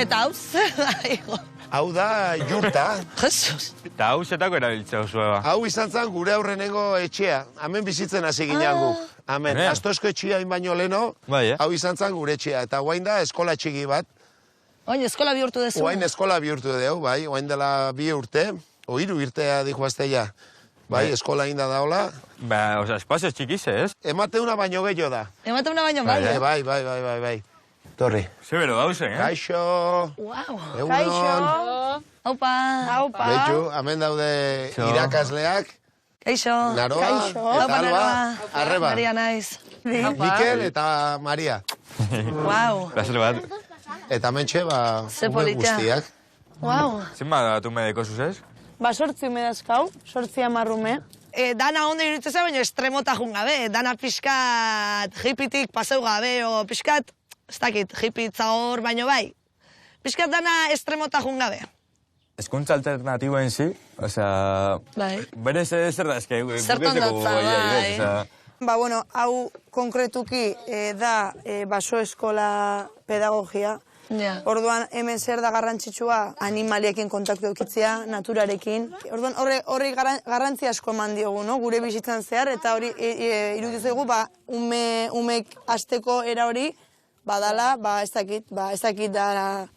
Eta hau zer da, hijo? Hau da jurta. Jesus. Eta hau zetako erabiltzea zueba. Hau izan zen gure aurrenengo etxea. Hemen bizitzen hasi ginen gu. Hemen, Hemen? Astosko etxea baino leheno, Bai, hau izan zen gure etxea. Eta guain da eskola txiki bat. Oin, eskola bihurtu dezu. Guain eskola bihurtu dugu, bai. Guain dela 2 urte, o 3 urtea dihoazteia. Bai, eskola inda daola. Ba, oza, espazio txikize, ez? Emateuna baino gehiago da. Ematen baino bai. Bai. Torri. Zebero gauzen, eh? Kaixo. Wow. Egunon. Haupa. Haupa. Beitu, hemen daude irakasleak. Kaixo. Naroa. Kaixo. Eta Alba. Arreba. Maria naiz. Mikel eta Maria. Wow. Plazer bat. Eta mentxe, Ze ume politia. guztiak. Wow. Zenba datu mediko zuzez? Ba, 8 medazkau, 8 amarrume. Dana ondo iruditzen zen, baina estremota jun gabe. Dana pixkat hipitik paseu gabe, o pixkat, ez dakit, hipitza hor, baino bai. Pixkat dana estremota jun gabe. Eskuntza alternatiboen zi, osea... Bai. Berez zer da, eske... Zertan datza, bai. Ba, bueno, hau konkretuki da baso eskola pedagogia. Ja. Orduan, hemen zer da garrantzitsua animaliekin kontaktu eukitzea, naturarekin. Orduan, horri garrantzi asko eman diogu, no? Gure bizitzan zehar, eta hori iruditzegu, ba, umek azteko era hori, badala, ez dakit da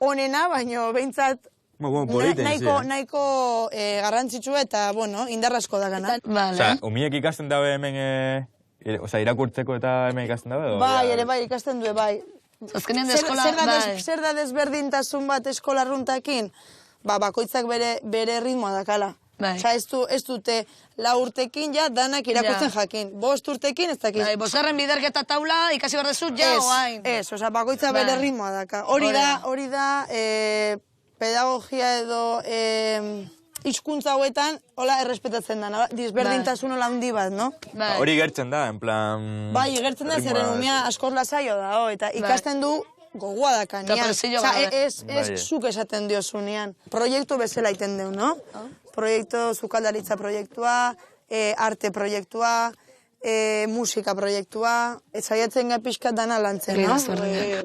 onena, baino behintzat nahiko garrantzitsua eta, bueno, indarrasko da gana. Osea, umiek ikasten dabe hemen, irakurtzeko eta hemen ikasten dabe? Bai, ere bai, ikasten du, bai. Azkenean de eskola, bai. Zer da desberdintasun bat eskola arruntakin? Ba, bakoitzak bere ritmoa dakala. Bai. Osa, ez dute 4 urtekin ja danak irakurtzen jakin. 5 urtekin ez dakit. Bai, 5. biderketa taula ikasi behar dezut, ja, oain. Ez, osa, bakoitza bere ritmoa daka. Hori da, pedagogia edo hizkuntza hauetan, hola errespetatzen da, disberdintasun hola handi bat, no? Hori gertzen da, en plan... Bai, gertzen da, zeren umea askoz lasaio da, eta ikasten du gogoa dakanean. Ez zuk esaten diozunean. Proiektu bezala iten deu, no? Proiektu, sukaldaritza proiektua, arte proiektua, musika proiektua, saiatzen ga pixkat dana lantzen, no?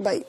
Bai.